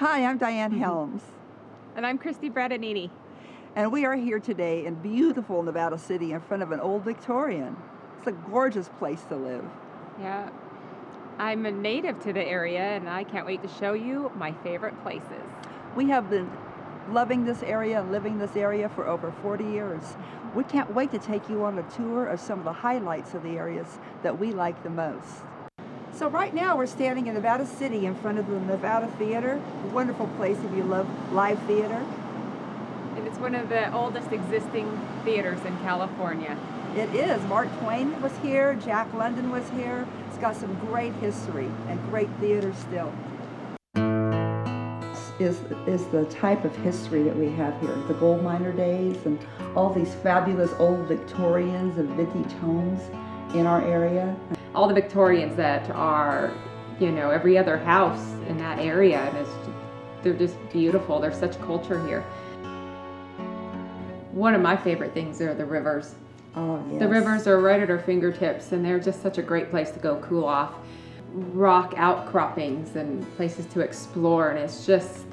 Hi, I'm Diane Helms, And I'm Christy Bradinini. and we are here today in beautiful Nevada City in front of an old Victorian. It's a gorgeous place to live. Yeah, I'm a native to the area and I can't wait to show you my favorite places. We have been loving this area and living this area for over 40 years. We can't wait to take you on a tour of some of the highlights of the areas that we like the most. So right now we're standing in Nevada City in front of the Nevada Theater, a wonderful place if you love live theater. And it's one of the oldest existing theaters in California. It is. Mark Twain was here, Jack London was here. It's got some great history and great theater still. Is the type of history that we have here, the gold miner days and all these fabulous old Victorians and vintage homes in our area. All the Victorians that are, every other house in that area, and they're just beautiful. There's such culture here. One of my favorite things are the rivers. Oh, yes. The rivers are right at our fingertips, and they're just such a great place to go cool off. Rock outcroppings and places to explore, and it's just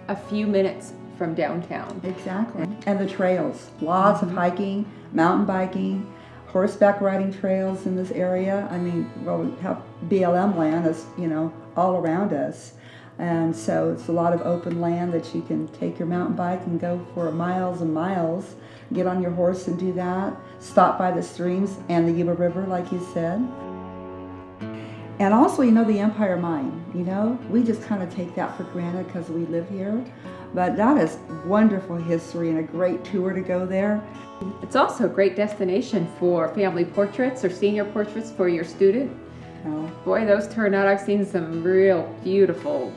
a few minutes from downtown. Exactly. And the trails, lots of hiking, mountain biking, horseback riding trails in this area. I mean, well, we have BLM land is, all around us. And so it's a lot of open land that you can take your mountain bike and go for miles and miles, get on your horse and do that, stop by the streams and the Yuba River, like you said. And also, the Empire Mine, we just kind of take that for granted because we live here. But that is wonderful history and a great tour to go there. It's also a great destination for family portraits or senior portraits for your student. Oh. Boy, those turn out. I've seen some real beautiful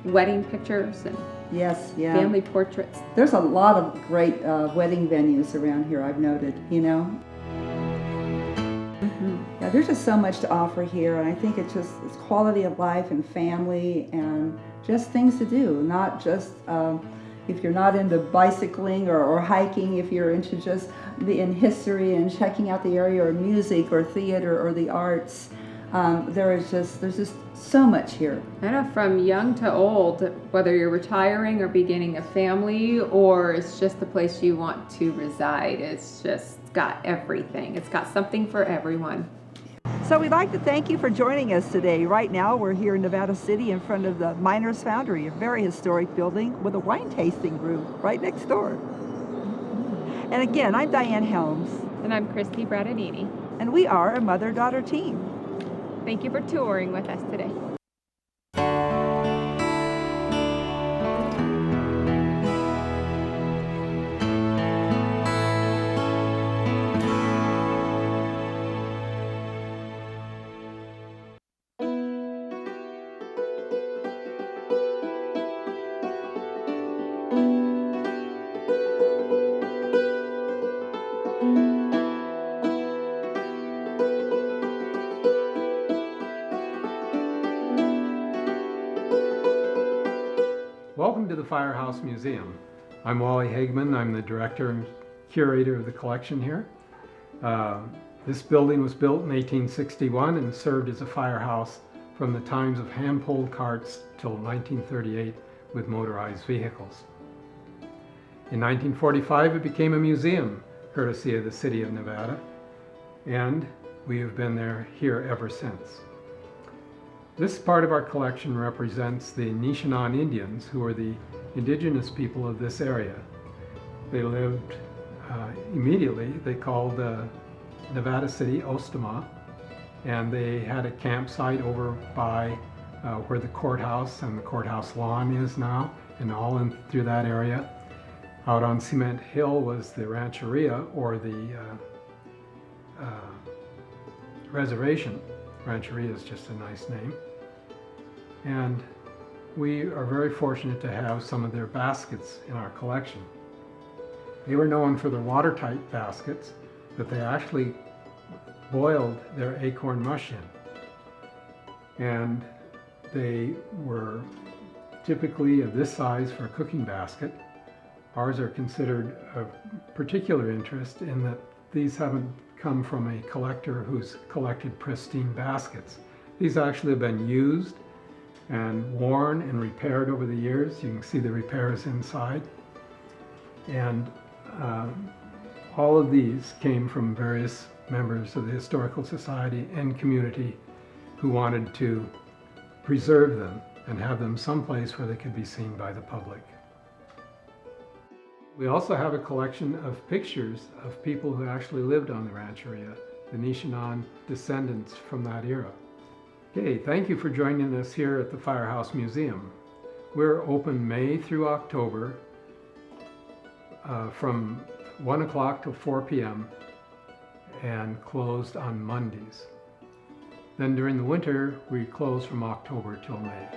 wedding pictures and Yes, yeah. family portraits. There's a lot of great wedding venues around here, I've noted, Yeah, there's just so much to offer here, and I think it's quality of life and family and just things to do, not just if you're not into bicycling or hiking, if you're into just in history and checking out the area or music or theater or the arts. There's just so much here. I know, from young to old, whether you're retiring or beginning a family or it's just the place you want to reside, it's just got everything. It's got something for everyone. So we'd like to thank you for joining us today. Right now we're here in Nevada City in front of the Miners Foundry, a very historic building with a wine tasting room right next door. And again, I'm Diane Helms. And I'm Christy Bradinini. And we are a mother-daughter team. Thank you for touring with us today. Welcome to the Firehouse Museum. I'm Wally Hageman. I'm the director and curator of the collection here. This building was built in 1861 and served as a firehouse from the times of hand-pulled carts till 1938 with motorized vehicles. In 1945 it became a museum, courtesy of the city of Nevada, and we have been here ever since. This part of our collection represents the Nishinon Indians, who are the indigenous people of this area. They lived immediately, they called Nevada City Ostama, and they had a campsite over by where the courthouse and the courthouse lawn is now, and all in through that area. Out on Cement Hill was the rancheria, or the reservation. Rancheria is just a nice name. And we are very fortunate to have some of their baskets in our collection. They were known for their watertight baskets, but they actually boiled their acorn mush in. And they were typically of this size for a cooking basket. Ours are considered of particular interest in that these haven't come from a collector who's collected pristine baskets. These actually have been used and worn and repaired over the years. You can see the repairs inside. And all of these came from various members of the Historical Society and community who wanted to preserve them and have them someplace where they could be seen by the public. We also have a collection of pictures of people who actually lived on the rancheria, the Nishinon descendants from that era. Okay, thank you for joining us here at the Firehouse Museum. We're open May through October from 1 o'clock to 4 p.m. and closed on Mondays. Then during the winter, we close from October till May.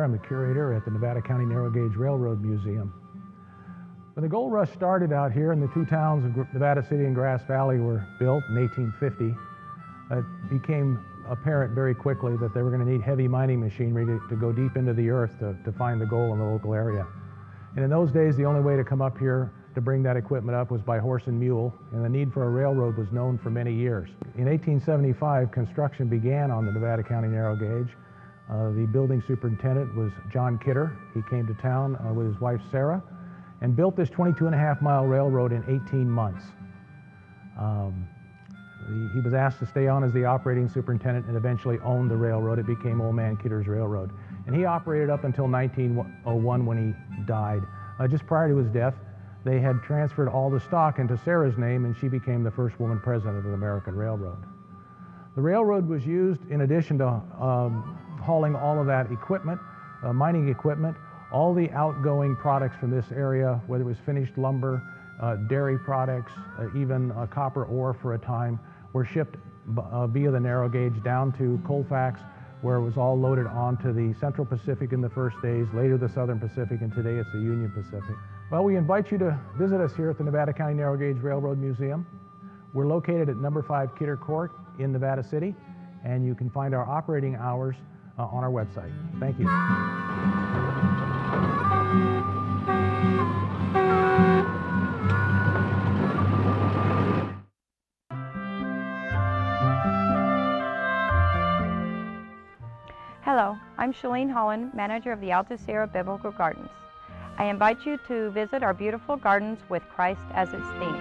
I'm the curator at the Nevada County Narrow Gauge Railroad Museum. When the gold rush started out here and the two towns of Nevada City and Grass Valley were built in 1850, it became apparent very quickly that they were going to need heavy mining machinery to go deep into the earth to find the gold in the local area. And in those days, the only way to come up here to bring that equipment up was by horse and mule, and the need for a railroad was known for many years. In 1875, construction began on the Nevada County narrow gauge. The building superintendent was John Kidder. He came to town with his wife Sarah and built this 22.5-mile railroad in 18 months. He was asked to stay on as the operating superintendent and eventually owned the railroad. It became Old Man Kidder's Railroad. And he operated up until 1901 when he died. Just prior to his death, they had transferred all the stock into Sarah's name, and she became the first woman president of the American Railroad. The railroad was used, in addition to hauling all of that equipment, mining equipment, all the outgoing products from this area, whether it was finished lumber, dairy products, even copper ore for a time, were shipped via the narrow gauge down to Colfax, where it was all loaded onto the Central Pacific in the first days, later the Southern Pacific, and today it's the Union Pacific. Well, we invite you to visit us here at the Nevada County Narrow Gauge Railroad Museum. We're located at number 5 Kidder Court in Nevada City, and you can find our operating hours on our website. Thank you. Hello, I'm Shalene Holland, manager of the Alto Biblical Gardens. I invite you to visit our beautiful gardens with Christ as its theme.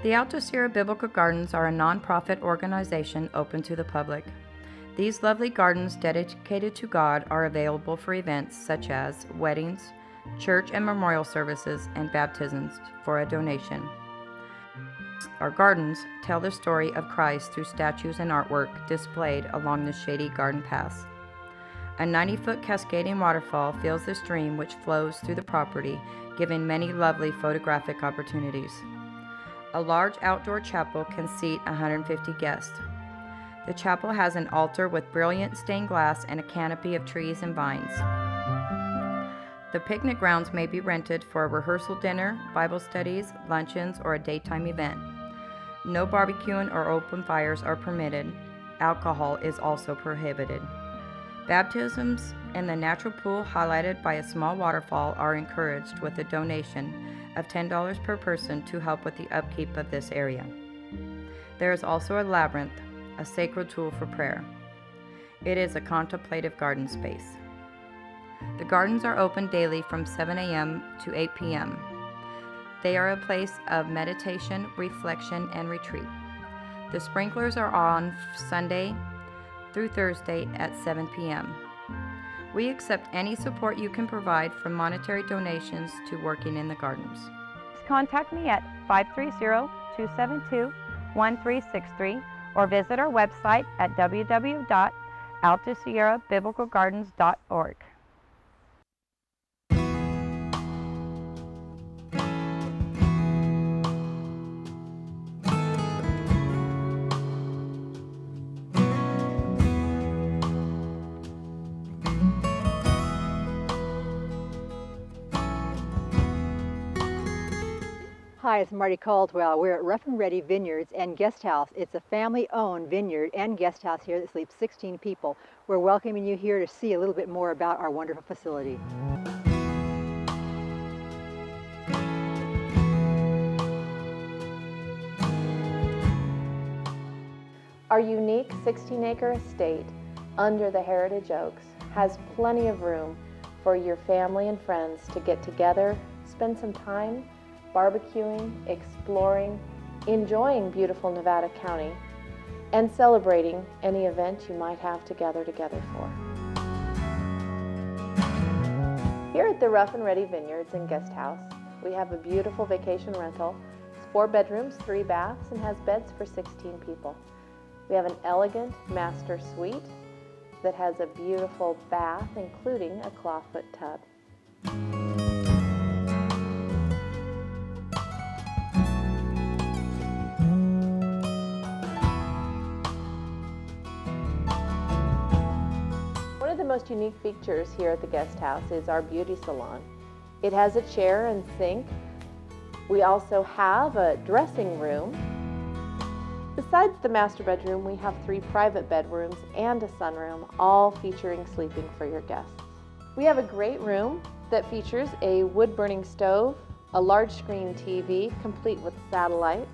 The Alto Biblical Gardens are a nonprofit organization open to the public. These lovely gardens dedicated to God are available for events such as weddings, church and memorial services, and baptisms for a donation. Our gardens tell the story of Christ through statues and artwork displayed along the shady garden paths. A 90-foot cascading waterfall fills the stream which flows through the property, giving many lovely photographic opportunities. A large outdoor chapel can seat 150 guests. The chapel has an altar with brilliant stained glass and a canopy of trees and vines. The picnic grounds may be rented for a rehearsal dinner, Bible studies, luncheons, or a daytime event. No barbecuing or open fires are permitted. Alcohol is also prohibited. Baptisms in the natural pool, highlighted by a small waterfall, are encouraged with a donation of $10 per person to help with the upkeep of this area. There is also a labyrinth, a sacred tool for prayer. It is a contemplative garden space. The gardens are open daily from 7 a.m. to 8 p.m. They are a place of meditation, reflection, and retreat. The sprinklers are on Sunday through Thursday at 7 p.m. We accept any support you can provide, from monetary donations to working in the gardens. Contact me at 530-272-1363 or visit our website at www.altosierrabiblicalgardens.org. Hi, it's Marty Caldwell. We're at Rough and Ready Vineyards and Guest House. It's a family-owned vineyard and guest house here that sleeps 16 people. We're welcoming you here to see a little bit more about our wonderful facility. Our unique 16-acre estate under the Heritage Oaks has plenty of room for your family and friends to get together, spend some time barbecuing, exploring, enjoying beautiful Nevada County, and celebrating any event you might have to gather together for. Here at the Rough and Ready Vineyards and Guest House, we have a beautiful vacation rental. It's 4 bedrooms, 3 baths, and has beds for 16 people. We have an elegant master suite that has a beautiful bath, including a clawfoot tub. One of the most unique features here at the guest house is our beauty salon. It has a chair and sink. We also have a dressing room. Besides the master bedroom, we have 3 private bedrooms and a sunroom, all featuring sleeping for your guests. We have a great room that features a wood-burning stove, a large screen TV complete with satellite.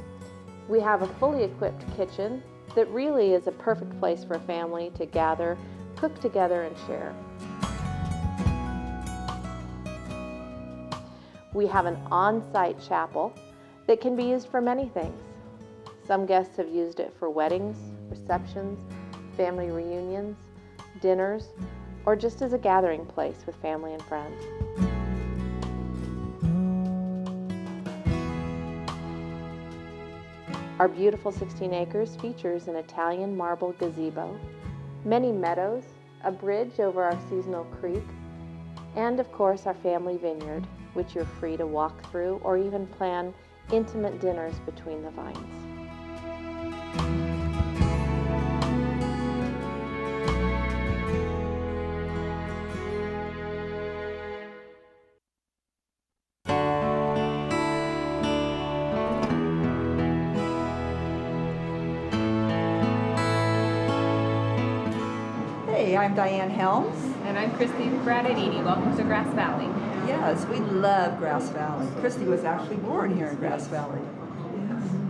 We have a fully equipped kitchen that really is a perfect place for a family to gather, cook together, and share. We have an on-site chapel that can be used for many things. Some guests have used it for weddings, receptions, family reunions, dinners, or just as a gathering place with family and friends. Our beautiful 16 acres features an Italian marble gazebo, many meadows, a bridge over our seasonal creek, and of course our family vineyard, which you're free to walk through or even plan intimate dinners between the vines. Hey, I'm Diane Helms. And I'm Christy Bradadini. Welcome to Grass Valley. Yes, we love Grass Valley. Christy was actually born here in Grass Valley.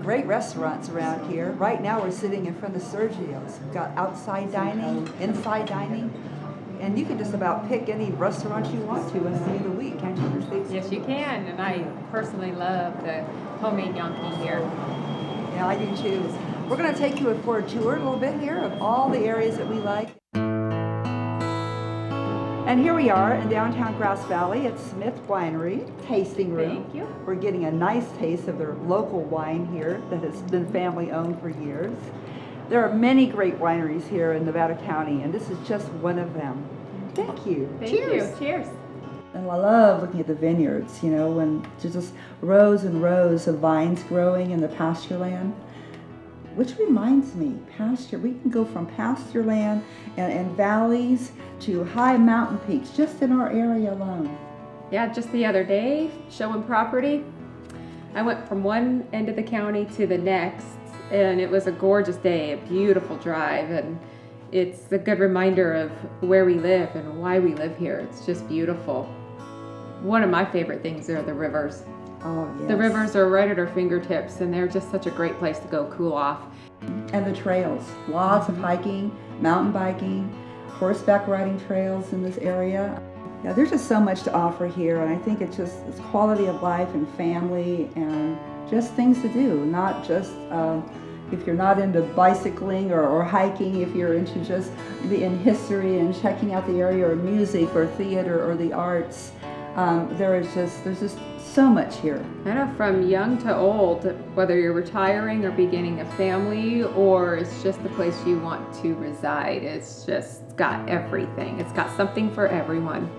Great restaurants around here. Right now we're sitting in front of Sergio's. We've got outside dining, inside dining, and you can just about pick any restaurant you want to any day of the week, can't you, Christy? Yes, you can. And I personally love the homemade gnocchi here. Yeah, I do too. We're going to take you for a tour a little bit here of all the areas that we like. And here we are in downtown Grass Valley at Smith Winery, tasting room. Thank you. We're getting a nice taste of their local wine here that has been family owned for years. There are many great wineries here in Nevada County, and this is just one of them. Thank you. Thank Cheers. you. Cheers. And I love looking at the vineyards, you know, when there's just rows and rows of vines growing in the pasture land. Which reminds me, pasture, we can go from pasture land and valleys to high mountain peaks just in our area alone. Yeah, just the other day, showing property, I went from one end of the county to the next, and it was a gorgeous day, a beautiful drive, and it's a good reminder of where we live and why we live here. It's just beautiful. One of my favorite things are the rivers. Oh, yes. The rivers are right at our fingertips, and they're just such a great place to go cool off. And the trails, lots of hiking, mountain biking, horseback riding trails in this area. Yeah, there's just so much to offer here, and I think it's quality of life and family and just things to do, not just if you're not into bicycling or hiking, if you're into just in history and checking out the area or music or theater or the arts. There's just so much here. I know, from young to old, whether you're retiring or beginning a family, or it's just the place you want to reside, it's just got everything. It's got something for everyone.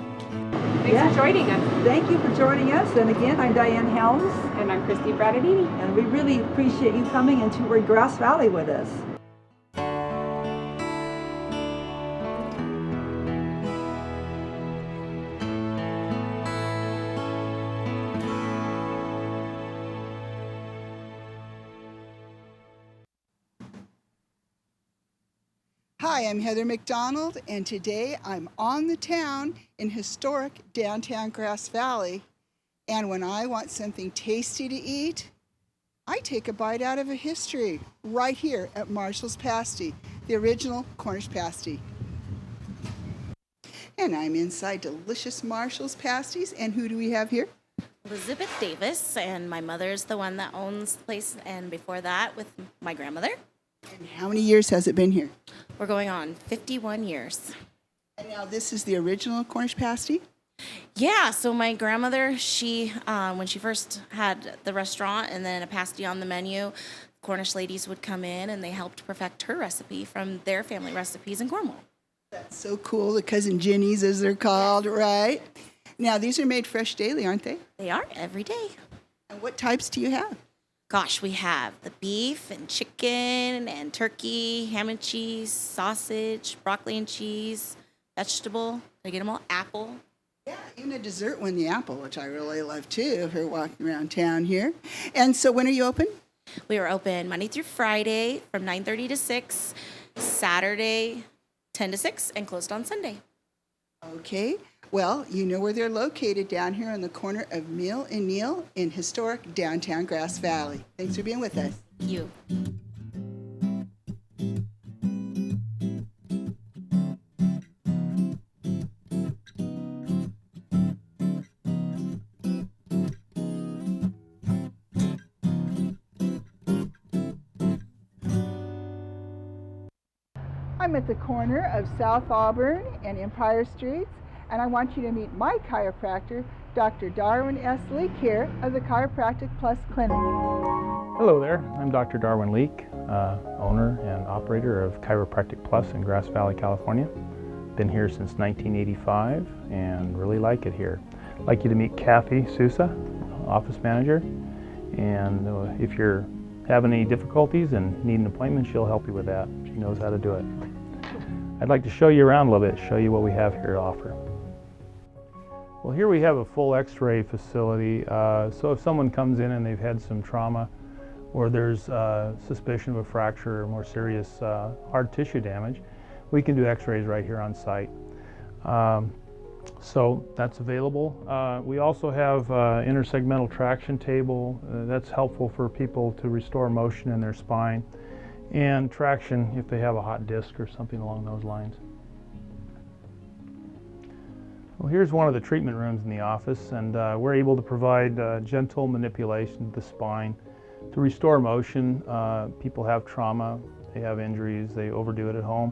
Thanks for joining us. Thank you for joining us. And again, I'm Diane Helms. And I'm Christy Bradadini. And we really appreciate you coming and touring Grass Valley with us. Hi, I'm Heather McDonald, and today I'm on the town in historic downtown Grass Valley. And when I want something tasty to eat, I take a bite out of a history right here at Marshall's Pasty, the original Cornish pasty. And I'm inside delicious Marshall's Pasties, and who do we have here? Elizabeth Davis, and my mother's the one that owns the place, and before that with my grandmother. And how many years has it been here? We're going on 51 years. And now this is the original Cornish pasty? Yeah, so my grandmother, she, when she first had the restaurant and then a pasty on the menu, Cornish ladies would come in and they helped perfect her recipe from their family recipes in Cornwall. That's so cool, the Cousin Ginnies as they're called, right? Now these are made fresh daily, aren't they? They are, every day. And what types do you have? Gosh, we have the beef and chicken and turkey, ham and cheese, sausage, broccoli and cheese, vegetable. Did I get them all? Apple. Yeah, even a dessert one, the apple, which I really love too, if you're walking around town here. And so when are you open? We are open Monday through Friday from 9:30 to 6, Saturday 10 to 6, and closed on Sunday. Okay, well, you know where they're located down here on the corner of Mill and Neal in historic downtown Grass Valley. Thanks for being with us. Thank you. I'm at the corner of South Auburn and Empire Streets, and I want you to meet my chiropractor, Dr. Darwin S. Leak here of the Chiropractic Plus Clinic. Hello there, I'm Dr. Darwin Leak, owner and operator of Chiropractic Plus in Grass Valley, California. Been here since 1985 and really like it here. I'd like you to meet Kathy Sousa, office manager, and if you're having any difficulties and need an appointment, she'll help you with that. She knows how to do it. I'd like to show you around a little bit, show you what we have here to offer. Well, here we have a full x-ray facility, so if someone comes in and they've had some trauma or there's suspicion of a fracture or more serious hard tissue damage, we can do x-rays right here on site. So that's available. We also have intersegmental traction table. That's helpful for people to restore motion in their spine, and traction if they have a hot disc or something along those lines. Well, here's one of the treatment rooms in the office, and we're able to provide gentle manipulation of the spine to restore motion. People have trauma, they have injuries, they overdo it at home.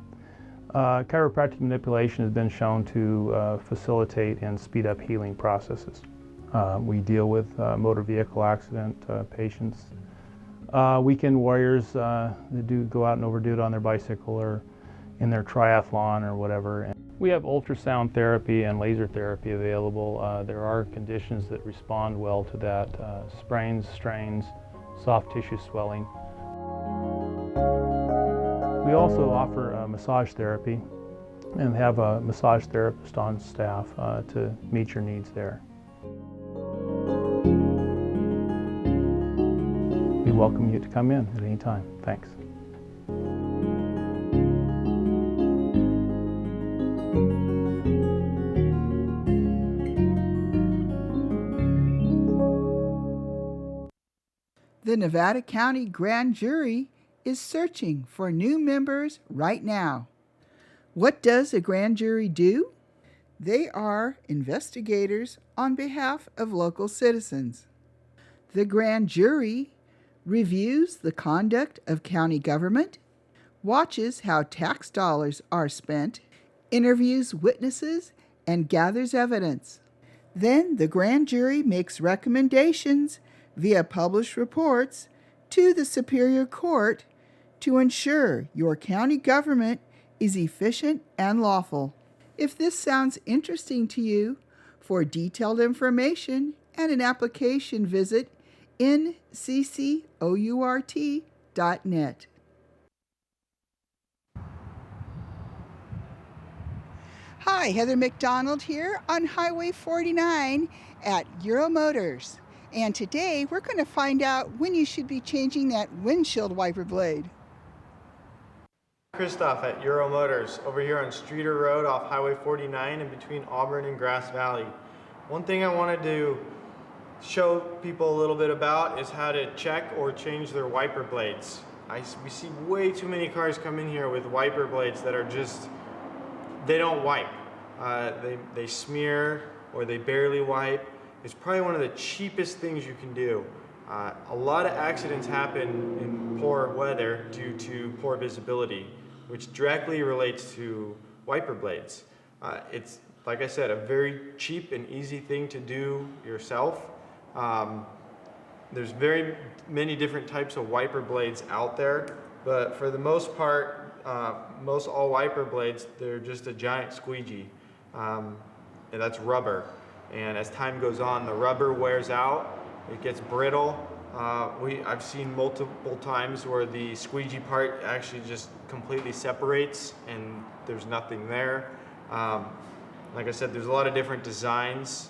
Chiropractic manipulation has been shown to facilitate and speed up healing processes. We deal with motor vehicle accident patients, weekend warriors that do go out and overdo it on their bicycle or in their triathlon or whatever. And we have ultrasound therapy and laser therapy available. There are conditions that respond well to that, sprains, strains, soft tissue swelling. We also offer massage therapy and have a massage therapist on staff to meet your needs there. We welcome you to come in at any time. Thanks. The Nevada County Grand Jury is searching for new members right now. What does a grand jury do? They are investigators on behalf of local citizens. The grand jury reviews the conduct of county government, watches how tax dollars are spent, interviews witnesses, and gathers evidence. Then the grand jury makes recommendations via published reports to the Superior Court to ensure your county government is efficient and lawful. If this sounds interesting to you, for detailed information and an application, visit nccourt.net. Hi, Heather McDonald here on Highway 49 at Euro Motors. And today we're going to find out when you should be changing that windshield wiper blade. Christoph at Euro Motors over here on Streeter Road off Highway 49 in between Auburn and Grass Valley. One thing I wanted to show people a little bit about is how to check or change their wiper blades. We see way too many cars come in here with wiper blades that are just, they don't wipe. They smear or they barely wipe. It's probably one of the cheapest things you can do. A lot of accidents happen in poor weather due to poor visibility, which directly relates to wiper blades. It's, like I said, a very cheap and easy thing to do yourself. There's very many different types of wiper blades out there, but for the most part, most all wiper blades, they're just a giant squeegee, and that's rubber. And as time goes on, the rubber wears out, it gets brittle. I've seen multiple times where the squeegee part actually just completely separates and there's nothing there. Like I said, there's a lot of different designs.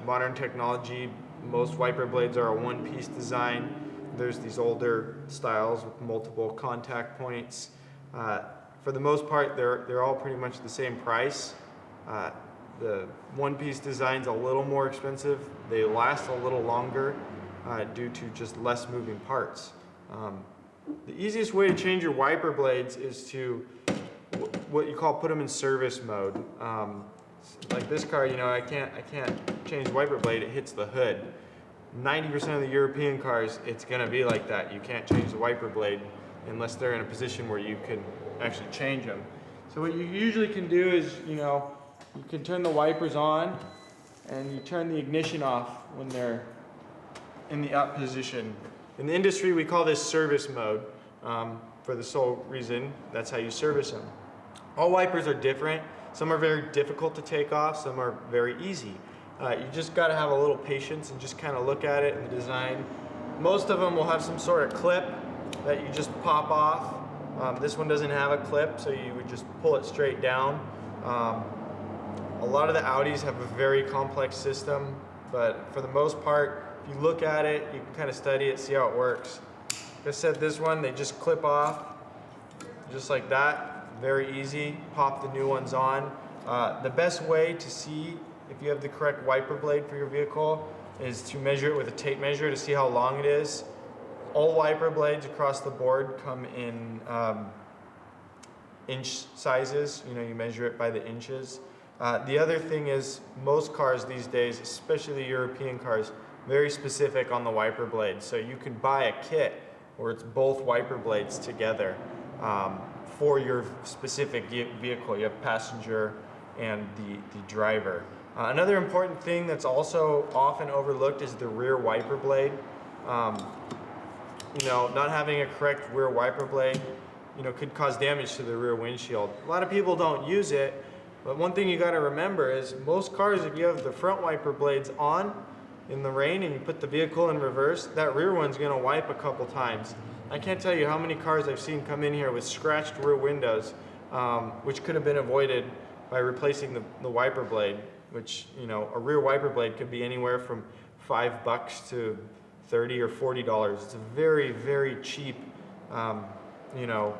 Modern technology, most wiper blades are a one-piece design. there's these older styles with multiple contact points. For the most part, they're all pretty much the same price. The one-piece design's a little more expensive. They last a little longer due to just less moving parts. The easiest way to change your wiper blades is to what you call put them in service mode. Like this car, you know, I can't change the wiper blade, it hits the hood. 90% of the European cars, it's gonna be like that. You can't change the wiper blade unless they're in a position where you can actually change them. So what you usually can do is, you know, you can turn the wipers on and you turn the ignition off when they're in the up position. In the industry, we call this service mode for the sole reason that's how you service them. All wipers are different. Some are very difficult to take off, some are very easy. You just gotta have a little patience and just kind of look at it in the design. Most of them will have some sort of clip that you just pop off. This one doesn't have a clip, so you would just pull it straight down. A lot of the Audis have a very complex system, but for the most part, if you look at it, you can kind of study it, see how it works. Like I said, this one, they just clip off, just like that. Very easy, pop the new ones on. The best way to see if you have the correct wiper blade for your vehicle is to measure it with a tape measure to see how long it is. All wiper blades across the board come in inch sizes. You know, you measure it by the inches. The other thing is most cars these days, especially the European cars, very specific on the wiper blades. So you can buy a kit where it's both wiper blades together for your specific vehicle. You have passenger and the driver. Another important thing that's also often overlooked is the rear wiper blade. You know, not having a correct rear wiper blade, you know, could cause damage to the rear windshield. A lot of people don't use it, but one thing you got to remember is most cars, if you have the front wiper blades on in the rain and you put the vehicle in reverse, that rear one's going to wipe a couple times. I can't tell you how many cars I've seen come in here with scratched rear windows, which could have been avoided by replacing the wiper blade, which, you know, a rear wiper blade could be anywhere from $5 to $30 or $40. It's a very, very cheap, you know,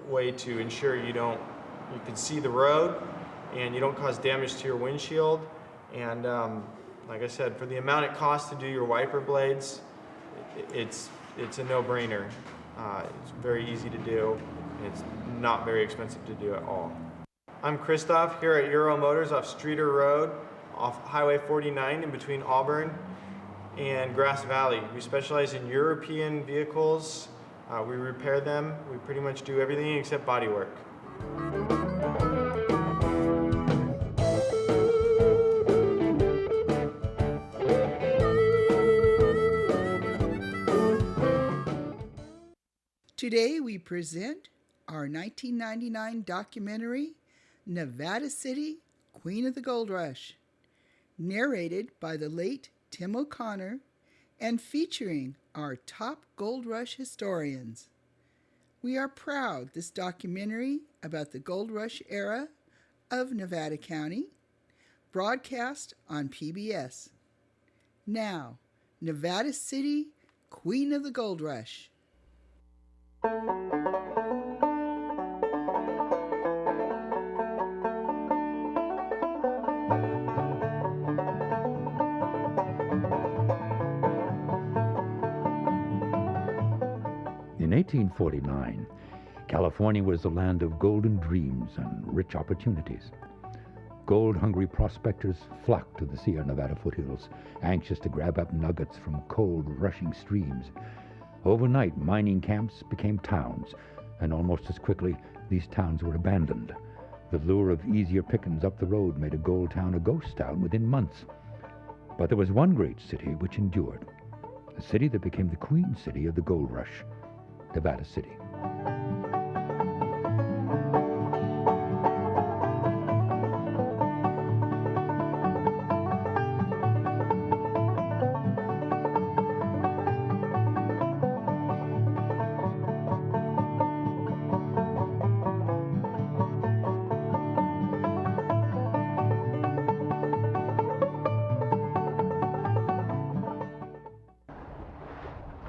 way to ensure you can see the road and you don't cause damage to your windshield. And like I said, for the amount it costs to do your wiper blades, it's a no-brainer. It's very easy to do. It's not very expensive to do at all. I'm Christoph here at Euro Motors off Streeter Road, off Highway 49 in between Auburn and Grass Valley. We specialize in European vehicles. We repair them. We pretty much do everything except body work. Today we present our 1999 documentary, Nevada City, Queen of the Gold Rush, narrated by the late Tim O'Connor and featuring our top gold rush historians. We are proud this documentary about the gold rush era of Nevada County, broadcast on PBS. Now, Nevada City, Queen of the Gold Rush. In 1849, California was the land of golden dreams and rich opportunities. Gold-hungry prospectors flocked to the Sierra Nevada foothills, anxious to grab up nuggets from cold, rushing streams. Overnight, mining camps became towns, and almost as quickly, these towns were abandoned. The lure of easier pickings up the road made a gold town a ghost town within months. But there was one great city which endured, a city that became the queen city of the gold rush, Nevada City.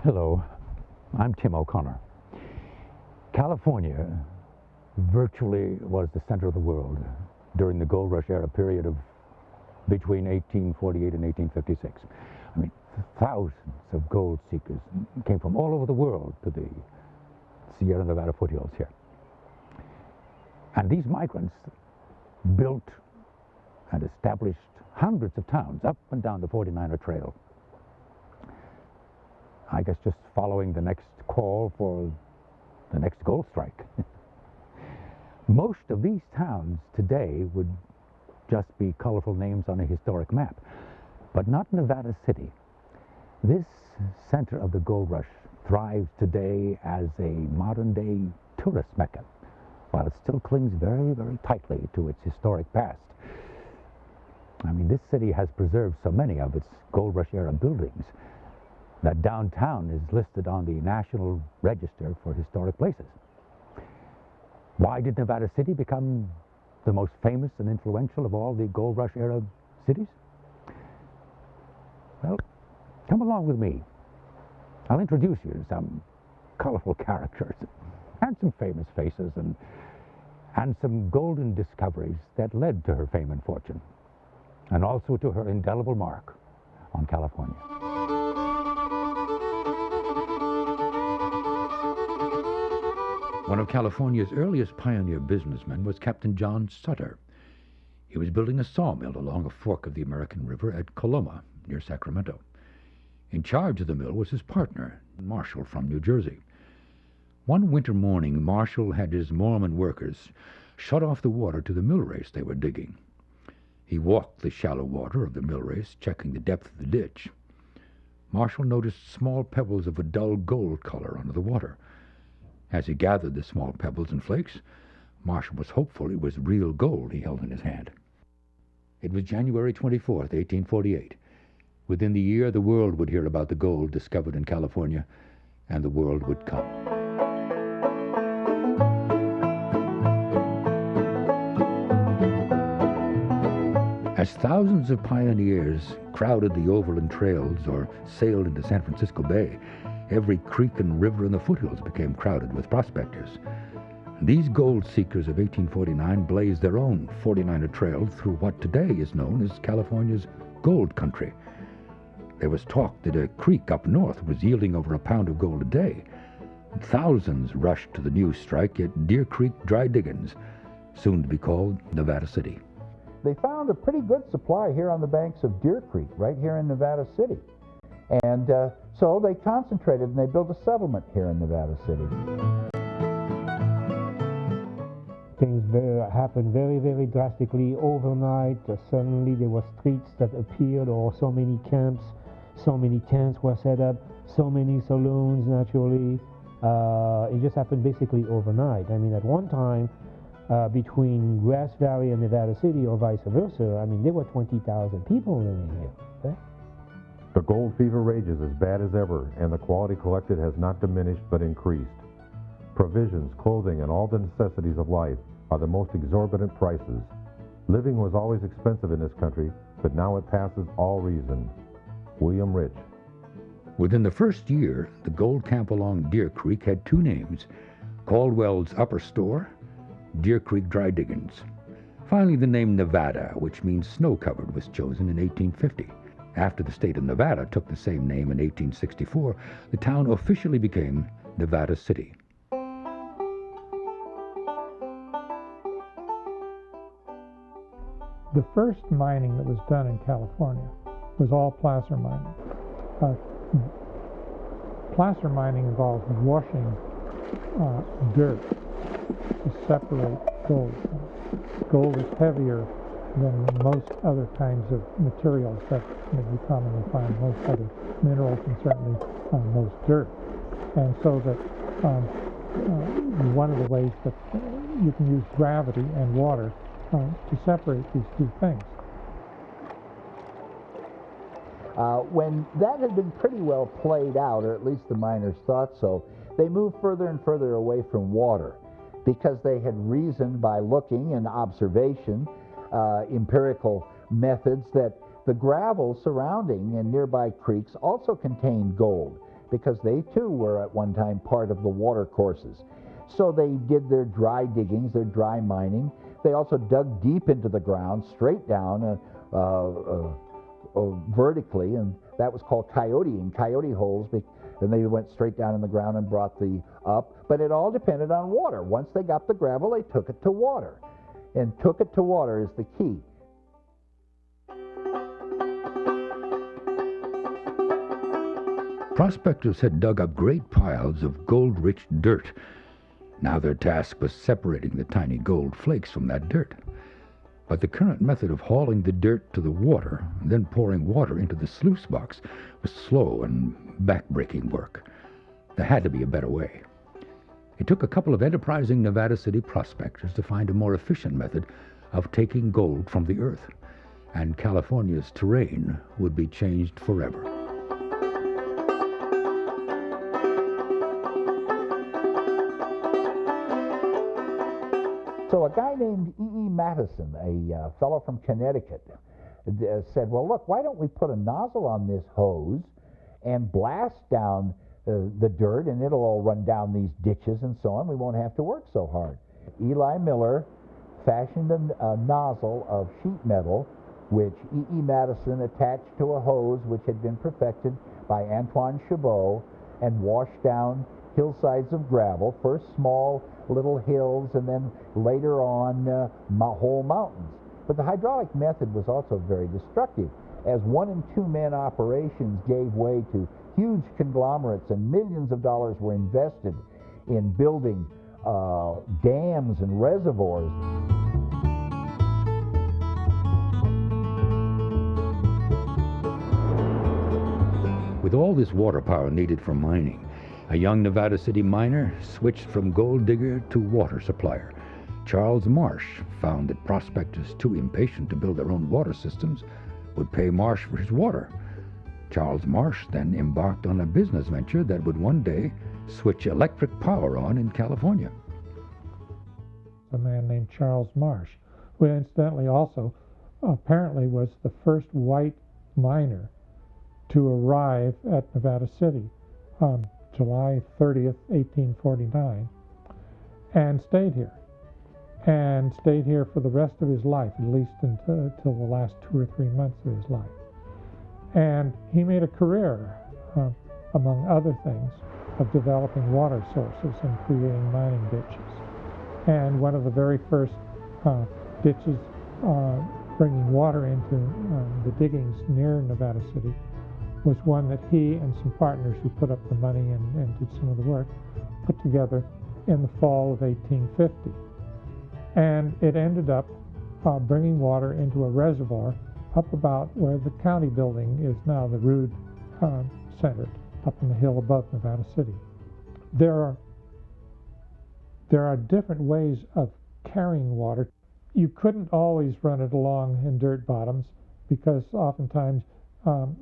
Hello, I'm Tim O'Connor. California virtually was the center of the world during the gold rush era period of between 1848 and 1856. I mean, thousands of gold seekers came from all over the world to the Sierra Nevada foothills here. And these migrants built and established hundreds of towns up and down the 49er Trail. I guess just following the next call for the next gold strike. Most of these towns today would just be colorful names on a historic map, but not Nevada City. This center of the gold rush thrives today as a modern-day tourist mecca, while it still clings very, very tightly to its historic past. I mean, this city has preserved so many of its gold rush era buildings that downtown is listed on the National Register for Historic Places. Why did Nevada City become the most famous and influential of all the gold rush era cities? Well, come along with me. I'll introduce you to some colorful characters and some famous faces and some golden discoveries that led to her fame and fortune, and also to her indelible mark on California. One of California's earliest pioneer businessmen was Captain John Sutter. He was building a sawmill along a fork of the American River at Coloma, near Sacramento. In charge of the mill was his partner, Marshall from New Jersey. One winter morning, Marshall had his Mormon workers shut off the water to the mill race they were digging. He walked the shallow water of the mill race, checking the depth of the ditch. Marshall noticed small pebbles of a dull gold color under the water. As he gathered the small pebbles and flakes, Marshall was hopeful it was real gold he held in his hand. It was January 24th, 1848. Within the year, the world would hear about the gold discovered in California, and the world would come. As thousands of pioneers crowded the overland trails or sailed into San Francisco Bay, every creek and river in the foothills became crowded with prospectors. These gold seekers of 1849 blazed their own 49er trail through what today is known as California's gold country. There was talk that a creek up north was yielding over a pound of gold a day. Thousands rushed to the new strike at Deer Creek Dry Diggings, soon to be called Nevada City. They found a pretty good supply here on the banks of Deer Creek, right here in Nevada City. And so they concentrated and they built a settlement here in Nevada City. Things happened very, very drastically overnight. Suddenly there were streets that appeared, or so many camps, so many tents were set up, so many saloons naturally. It just happened basically overnight. I mean, at one time, between Grass Valley and Nevada City, or vice versa, I mean, there were 20,000 people living here. Okay? The gold fever rages as bad as ever, and the quality collected has not diminished but increased. Provisions, clothing, and all the necessities of life are the most exorbitant prices. Living was always expensive in this country, but now it passes all reason. William Rich. Within the first year, the gold camp along Deer Creek had two names: Caldwell's Upper Store, Deer Creek Dry Diggings. Finally, the name Nevada, which means snow-covered, was chosen in 1850. After the state of Nevada took the same name in 1864, the town officially became Nevada City. The first mining that was done in California was all placer mining. Placer mining involves washing dirt to separate gold. Gold is heavier than most other kinds of materials that you commonly find, most other minerals, and certainly most dirt. And so that one of the ways that you can use gravity and water to separate these two things. When that had been pretty well played out, or at least the miners thought so, they moved further and further away from water because they had reasoned by looking and observation, empirical methods, that the gravel surrounding and nearby creeks also contained gold. because they too were at one time part of the water courses. So they did their dry diggings, their dry mining. They also dug deep into the ground, straight down, vertically, and that was called coyote holes, and they went straight down in the ground and brought the up. But it all depended on water. Once they got the gravel, they took it to water. And took it to water is the key. Prospectors had dug up great piles of gold-rich dirt. Now their task was separating the tiny gold flakes from that dirt. But the current method of hauling the dirt to the water, and then pouring water into the sluice box, was slow and back-breaking work. There had to be a better way. It took a couple of enterprising Nevada City prospectors to find a more efficient method of taking gold from the earth, and California's terrain would be changed forever. So a guy named E.E. Madison, a fellow from Connecticut, said, well, look, why don't we put a nozzle on this hose and blast down the dirt, and it'll all run down these ditches and so on. We won't have to work so hard. Eli Miller fashioned a nozzle of sheet metal, which E.E. Madison attached to a hose which had been perfected by Antoine Chabot, and washed down hillsides of gravel, first small little hills, and then later on whole mountains. But the hydraulic method was also very destructive, as 1- and 2-man operations gave way to huge conglomerates, and millions of dollars were invested in building dams and reservoirs. With all this water power needed for mining, a young Nevada City miner switched from gold digger to water supplier. Charles Marsh found that prospectors too impatient to build their own water systems would pay Marsh for his water. Charles Marsh then embarked on a business venture that would one day switch electric power on in California. A man named Charles Marsh, who incidentally also apparently was the first white miner to arrive at Nevada City on July 30th, 1849, and stayed here. And stayed here for the rest of his life, at least until the last 2 or 3 months of his life. And he made a career, among other things, of developing water sources and creating mining ditches. And one of the very first ditches bringing water into the diggings near Nevada City was one that he and some partners who put up the money and did some of the work put together in the fall of 1850. And it ended up bringing water into a reservoir up about where the county building is now, the Rood Center, up on the hill above Nevada City. There are different ways of carrying water. You couldn't always run it along in dirt bottoms, because oftentimes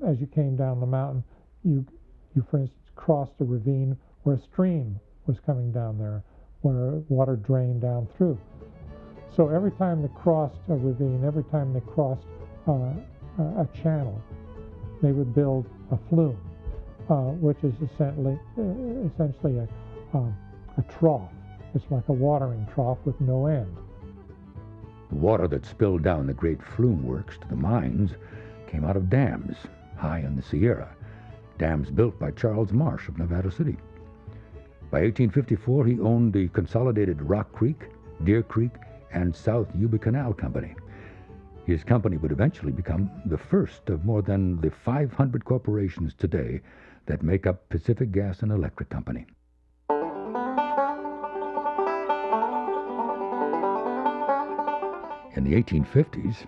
as you came down the mountain, you for instance crossed a ravine where a stream was coming down there, where water drained down through. So every time they crossed a ravine, every time they crossed a channel, they would build a flume, which is essentially a trough. It's like a watering trough with no end. The water that spilled down the great flume works to the mines came out of dams high in the Sierra, dams built by Charles Marsh of Nevada City. By 1854, he owned the consolidated Rock Creek, Deer Creek, and South Yuba Canal Company. His company would eventually become the first of more than the 500 corporations today that make up Pacific Gas and Electric Company. In the 1850s,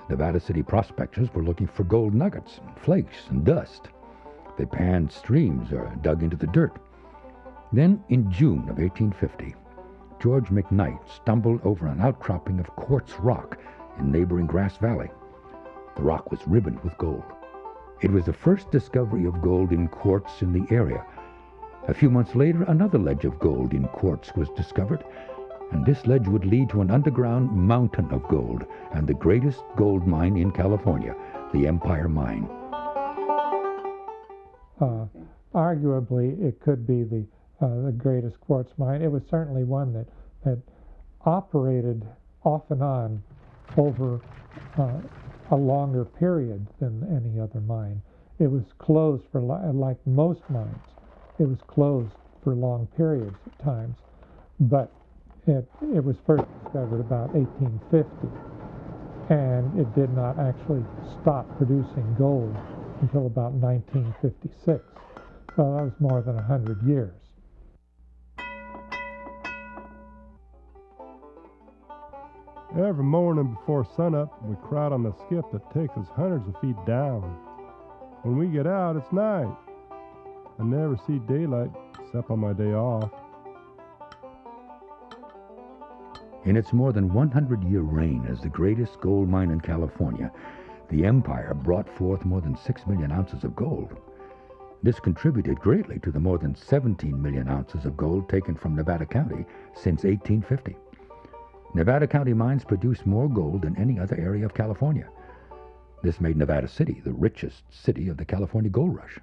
Nevada City prospectors were looking for gold nuggets, flakes, and dust. They panned streams or dug into the dirt. Then, in June of 1850, George McKnight stumbled over an outcropping of quartz rock in neighboring Grass Valley. The rock was ribboned with gold. It was the first discovery of gold in quartz in the area. A few months later, another ledge of gold in quartz was discovered, and this ledge would lead to an underground mountain of gold and the greatest gold mine in California, the Empire Mine. arguably it could be the greatest quartz mine. It was certainly one that operated off and on over a longer period than any other mine. It was closed for, like most mines, it was closed for long periods at times, but it was first discovered about 1850, and it did not actually stop producing gold until about 1956. So that was more than 100 years. Every morning before sunup, we crowd on the skip that takes us hundreds of feet down. When we get out, it's night. I never see daylight except on my day off. In its more than 100-year reign as the greatest gold mine in California, the empire brought forth more than 6 million ounces of gold. This contributed greatly to the more than 17 million ounces of gold taken from Nevada County since 1850. Nevada County mines produce more gold than any other area of California. This made Nevada City the richest city of the California Gold Rush.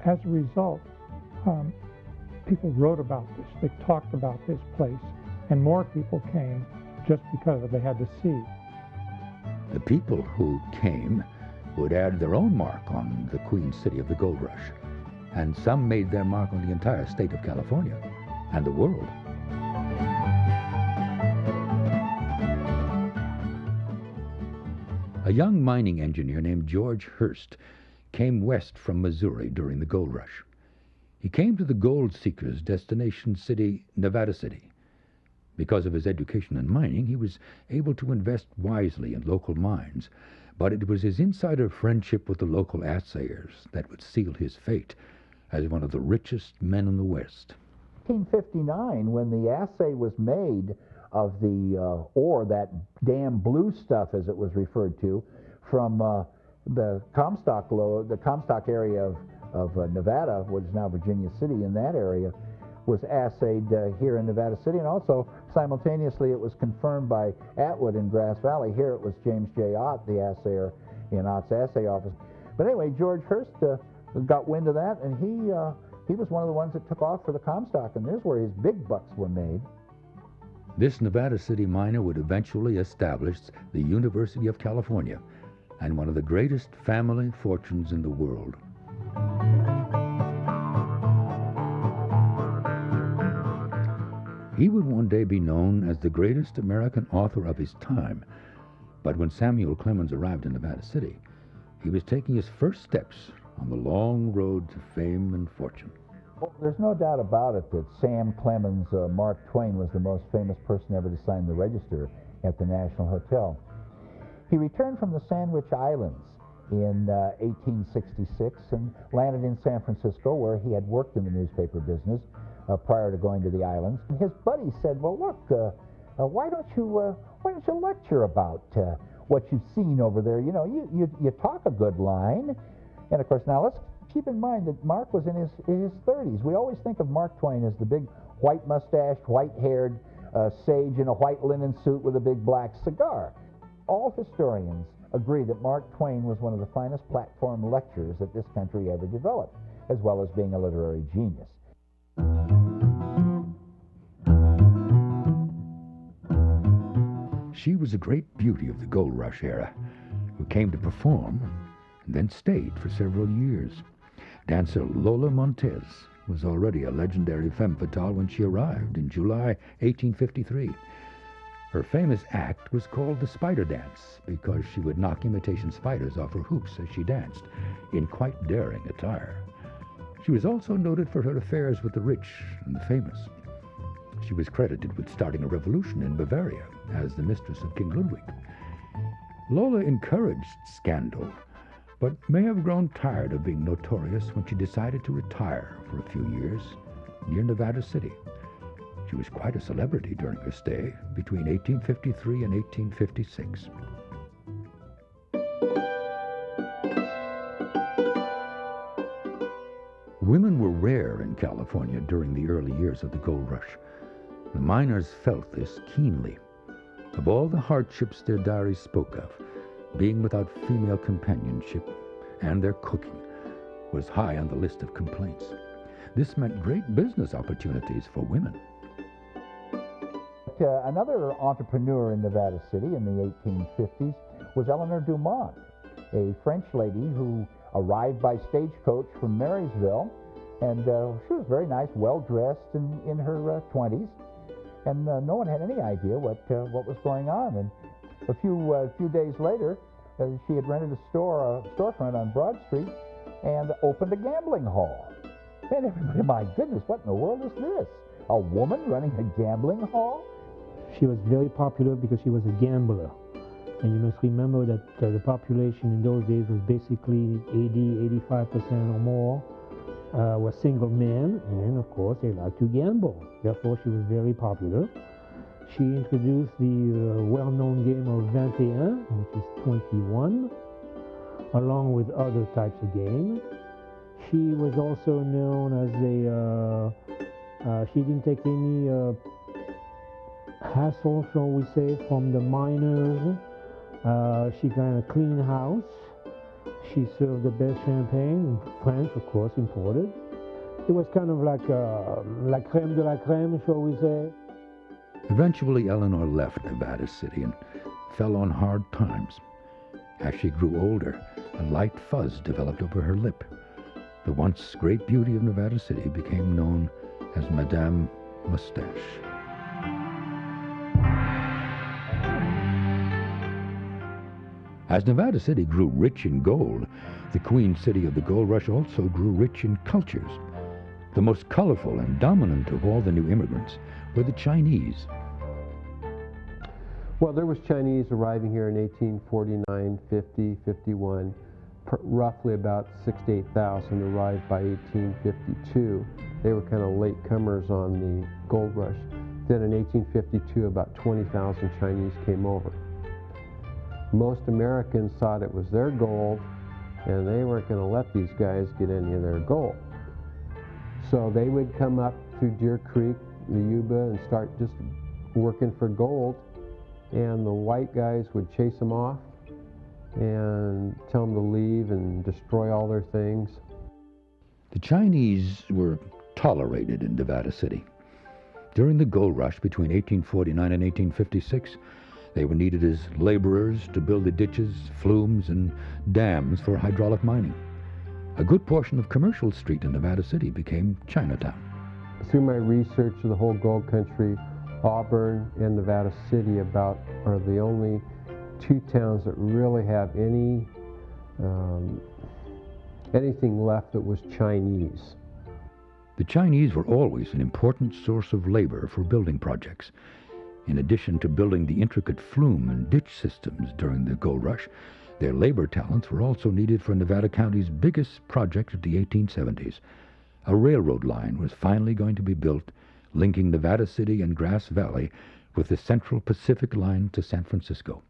As a result, people wrote about this, they talked about this place, and more people came just because they had to see. The people who came would add their own mark on the Queen City of the Gold Rush, and some made their mark on the entire state of California and the world. A young mining engineer named George Hurst came west from Missouri during the gold rush. He came to the gold seekers' destination city, Nevada City. Because of his education in mining, he was able to invest wisely in local mines, but it was his insider friendship with the local assayers that would seal his fate as one of the richest men in the West. 1859, when the assay was made of the ore, that damn blue stuff as it was referred to, from the Comstock area of Nevada, which is now Virginia City, in that area, was assayed here in Nevada City, and also simultaneously it was confirmed by Atwood in Grass Valley. Here it was James J. Ott, the assayer in Ott's assay office. But anyway, George Hurst got wind of that, and he was one of the ones that took off for the Comstock, and there's where his big bucks were made. This Nevada City miner would eventually establish the University of California and one of the greatest family fortunes in the world. He would one day be known as the greatest American author of his time, but when Samuel Clemens arrived in Nevada City, he was taking his first steps on the long road to fame and fortune. Well, there's no doubt about it that Sam Clemens, Mark Twain, was the most famous person ever to sign the register at the National Hotel. He returned from the Sandwich Islands in 1866 and landed in San Francisco, where he had worked in the newspaper business prior to going to the islands. And his buddy said, "Well, look, why don't you lecture about what you've seen over there? You know, you talk a good line." And of course, now let's keep in mind that Mark was in his 30s. We always think of Mark Twain as the big white-mustached, white-haired sage in a white linen suit with a big black cigar. All historians agree that Mark Twain was one of the finest platform lecturers that this country ever developed, as well as being a literary genius. She was a great beauty of the Gold Rush era, who came to perform and then stayed for several years. Dancer Lola Montes was already a legendary femme fatale when she arrived in July 1853. Her famous act was called the Spider Dance because she would knock imitation spiders off her hoops as she danced, in quite daring attire. She was also noted for her affairs with the rich and the famous. She was credited with starting a revolution in Bavaria as the mistress of King Ludwig. Lola encouraged scandal, but may have grown tired of being notorious when she decided to retire for a few years near Nevada City. She was quite a celebrity during her stay between 1853 and 1856. Women were rare in California during the early years of the gold rush. The miners felt this keenly. Of all the hardships their diaries spoke of, being without female companionship and their cooking was high on the list of complaints. This meant great business opportunities for women. Another entrepreneur in Nevada City in the 1850s was Eleanor Dumont, a French lady who arrived by stagecoach from Marysville, and she was very nice, well-dressed in her 20s, and no one had any idea what was going on. And a few days later, she had rented a storefront on Broad Street and opened a gambling hall. And everybody, my goodness, what in the world is this? A woman running a gambling hall? She was very popular because she was a gambler. And you must remember that the population in those days was basically 85% or more were single men, and of course they liked to gamble. Therefore, she was very popular. She introduced the well-known game of 21, which is 21, along with other types of games. She was also known as she didn't take any hassle, shall we say, from the miners. She kind of clean house. She served the best champagne, French, of course, imported. It was kind of like la crème de la crème, shall we say. Eventually, Eleanor left Nevada City and fell on hard times. As she grew older, a light fuzz developed over her lip. The once great beauty of Nevada City became known as Madame Mustache. As Nevada City grew rich in gold, the Queen City of the Gold Rush also grew rich in cultures. The most colorful and dominant of all the new immigrants were the Chinese. Well, there was Chinese arriving here in 1849, 50, 51. Roughly about 6,000 to 8,000 arrived by 1852. They were kind of late comers on the gold rush. Then in 1852, about 20,000 Chinese came over. Most Americans thought it was their gold, and they weren't going to let these guys get any of their gold. So they would come up through Deer Creek, the Yuba, and start just working for gold, and the white guys would chase them off and tell them to leave and destroy all their things. The Chinese were tolerated in Nevada City. During the gold rush between 1849 and 1856, they were needed as laborers to build the ditches, flumes, and dams for hydraulic mining. A good portion of Commercial Street in Nevada City became Chinatown. Through my research of the whole gold country, Auburn and Nevada City are the only two towns that really have anything left that was Chinese. The Chinese were always an important source of labor for building projects. In addition to building the intricate flume and ditch systems during the gold rush, their labor talents were also needed for Nevada County's biggest project of the 1870s. A railroad line was finally going to be built, linking Nevada City and Grass Valley with the Central Pacific Line to San Francisco.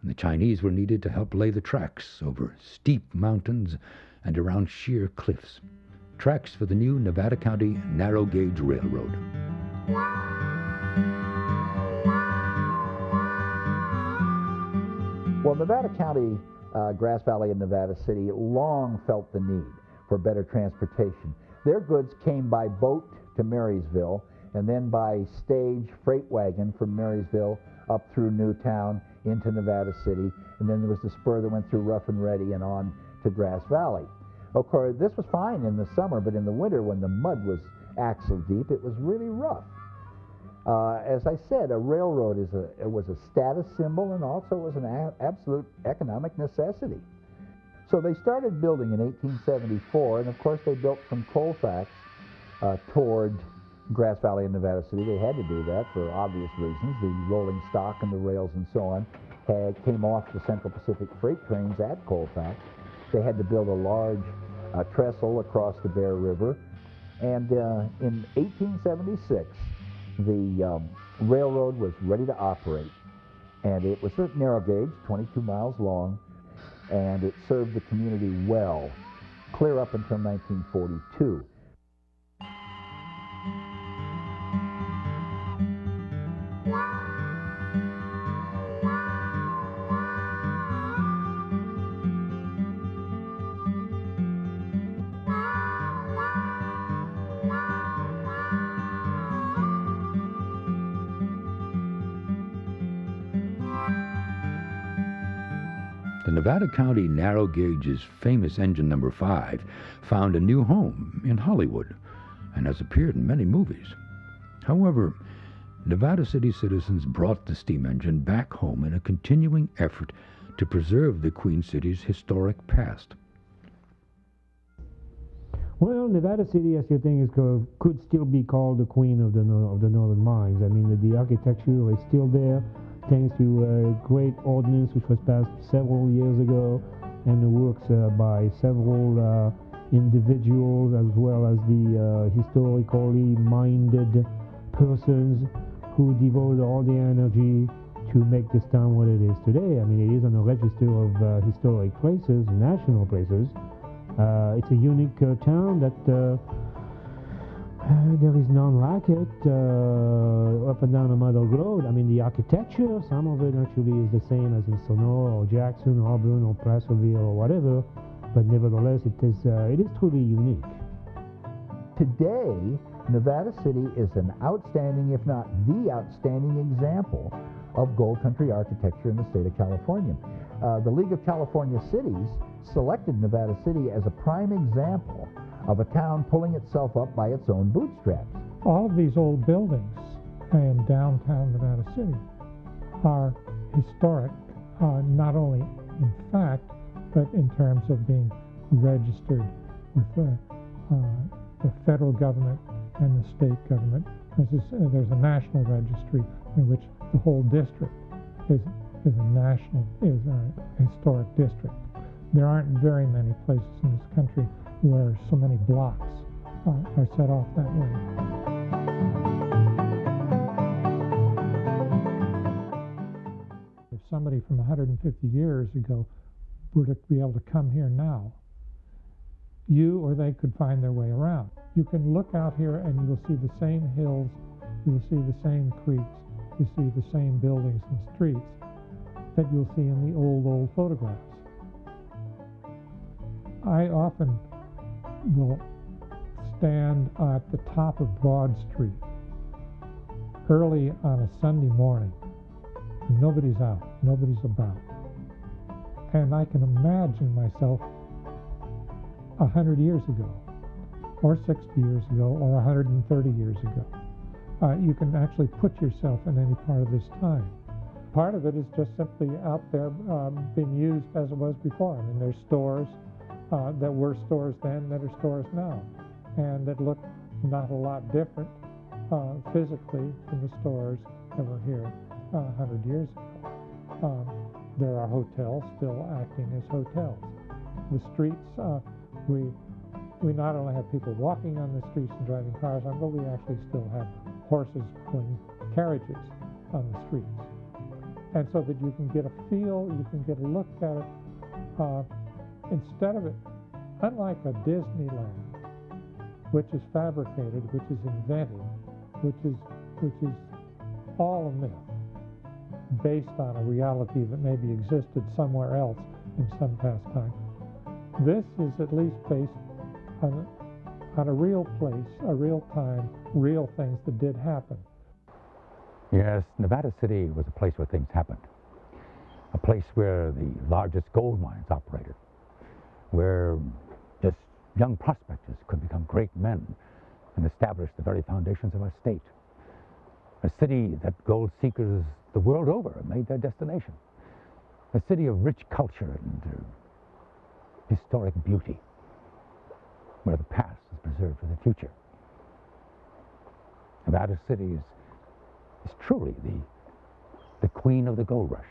And the Chinese were needed to help lay the tracks over steep mountains and around sheer cliffs. Tracks for the new Nevada County Narrow Gauge Railroad. Well, Nevada County, Grass Valley, and Nevada City long felt the need for better transportation. Their goods came by boat to Marysville, and then by stage freight wagon from Marysville up through Newtown into Nevada City, and then there was the spur that went through Rough and Ready and on to Grass Valley. Of course, this was fine in the summer, but in the winter, when the mud was axle deep, it was really rough. As I said, a railroad was a status symbol, and also was an absolute economic necessity. So they started building in 1874, and of course they built from Colfax toward Grass Valley and Nevada City. They had to do that for obvious reasons. The rolling stock and the rails and so on came off the Central Pacific freight trains at Colfax. They had to build a large trestle across the Bear River. And in 1876, the railroad was ready to operate. And it was a narrow gauge, 22 miles long, and it served the community well, clear up until 1942. the Nevada County Narrow Gauge's famous engine number 5 found a new home in Hollywood and has appeared in many movies. However, Nevada City citizens brought the steam engine back home in a continuing effort to preserve the Queen City's historic past. Well, Nevada City, as you think, could still be called the queen of the northern mines. I mean, the architecture is still there, thanks to a great ordinance which was passed several years ago, and the works by several individuals as well as the historically minded persons who devoted all their energy to make this town what it is today. I mean, it is on a register of historic places, national places. It's a unique town that there is none like it up and down the Mother Road. I mean, the architecture, some of it actually is the same as in Sonora or Jackson, Auburn or Placerville or whatever, but nevertheless, it is truly unique. Today, Nevada City is an outstanding, if not the outstanding example of Gold Country architecture in the state of California. The League of California Cities selected Nevada City as a prime example of a town pulling itself up by its own bootstraps. All of these old buildings in downtown Nevada City are historic, not only in fact, but in terms of being registered with the federal government and the state government. There's a national registry in which the whole district is a historic district. There aren't very many places in this country where so many blocks are set off that way. If somebody from 150 years ago were to be able to come here now, you or they could find their way around. You can look out here and you will see the same hills, you will see the same creeks, you see the same buildings and streets that you'll see in the old photographs. I often will stand at the top of Broad Street early on a Sunday morning. Nobody's out, nobody's about. And I can imagine myself 100 years ago, or 60 years ago, or 130 years ago. You can actually put yourself in any part of this time. Part of it is just simply out there being used as it was before. I mean, there's stores that were stores then that are stores now, and that look not a lot different physically from the stores that were here 100 years ago. There are hotels still acting as hotels. The streets, we not only have people walking on the streets and driving cars on, but we actually still have horses pulling carriages on the streets. And so that you can get a feel, you can get a look at it, instead of it, unlike a Disneyland, which is fabricated, which is invented, which is all a myth, based on a reality that maybe existed somewhere else in some past time. This is at least based on a real place, a real time, real things that did happen. Yes, Nevada City was a place where things happened. A place where the largest gold mines operated, where just young prospectors could become great men and establish the very foundations of our state. A city that gold seekers the world over made their destination. A city of rich culture and historic beauty, where the past is preserved for the future. Nevada City is truly the queen of the gold rush.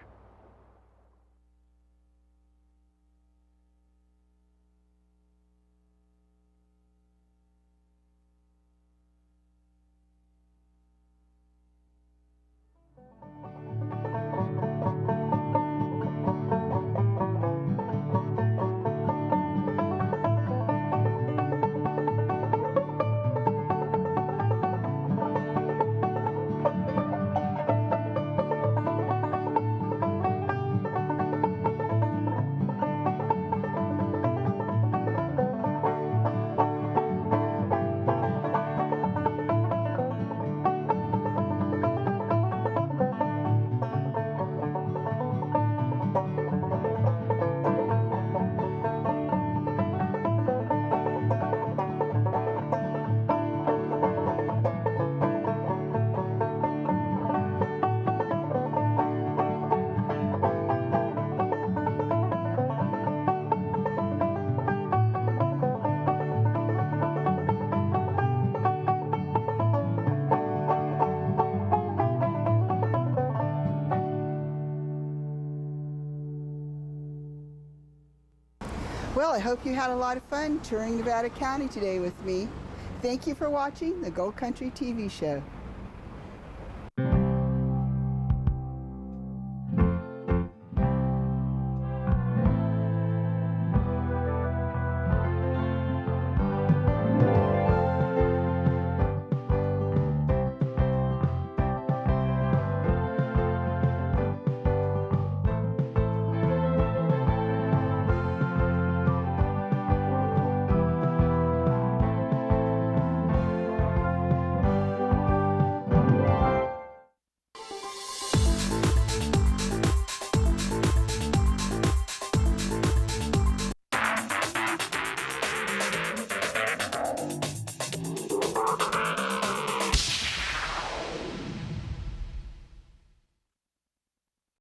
Well, I hope you had a lot of fun touring Nevada County today with me. Thank you for watching the Gold Country TV show.